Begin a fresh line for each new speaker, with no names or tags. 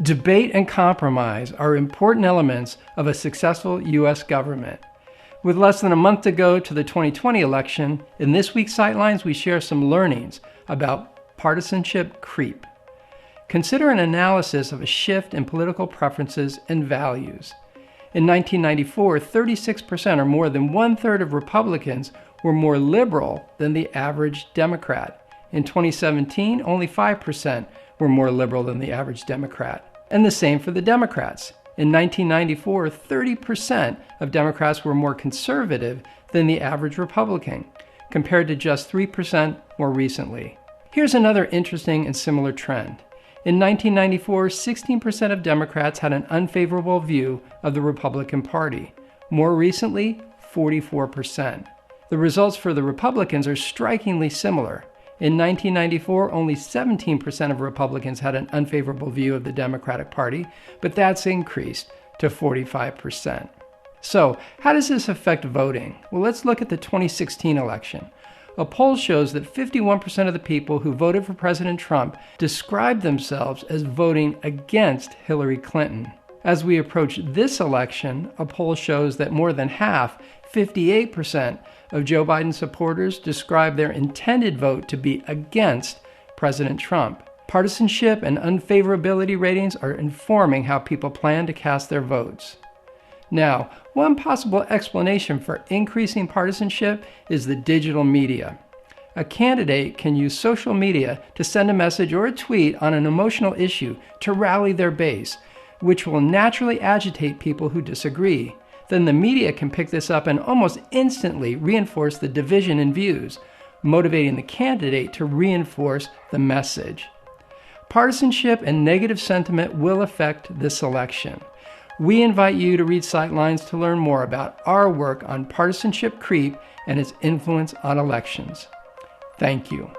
Debate and compromise are important elements of a successful U.S. government. With less than a month to go to the 2020 election, in this week's Sightlines we share some learnings about partisanship creep. Consider an analysis of a shift in political preferences and values. In 1994, 36% or more than one-third of Republicans were more liberal than the average Democrat. In 2017, only 5% were more liberal than the average Democrat. And the same for the Democrats. In 1994, 30% of Democrats were more conservative than the average Republican, compared to just 3% more recently. Here's another interesting and similar trend. In 1994, 16% of Democrats had an unfavorable view of the Republican Party. More recently, 44%. The results for the Republicans are strikingly similar. In 1994, only 17% of Republicans had an unfavorable view of the Democratic Party, but that's increased to 45%. So, how does this affect voting? Well, let's look at the 2016 election. A poll shows that 51% of the people who voted for President Trump described themselves as voting against Hillary Clinton. As we approach this election, a poll shows that more than half, 58%, of Joe Biden supporters describe their intended vote to be against President Trump. Partisanship and unfavorability ratings are informing how people plan to cast their votes. Now, one possible explanation for increasing partisanship is the digital media. A candidate can use social media to send a message or a tweet on an emotional issue to rally their base, which will naturally agitate people who disagree. Then the media can pick this up and almost instantly reinforce the division in views, motivating the candidate to reinforce the message. Partisanship and negative sentiment will affect this election. We invite you to read Sightlines to learn more about our work on partisanship creep and its influence on elections. Thank you.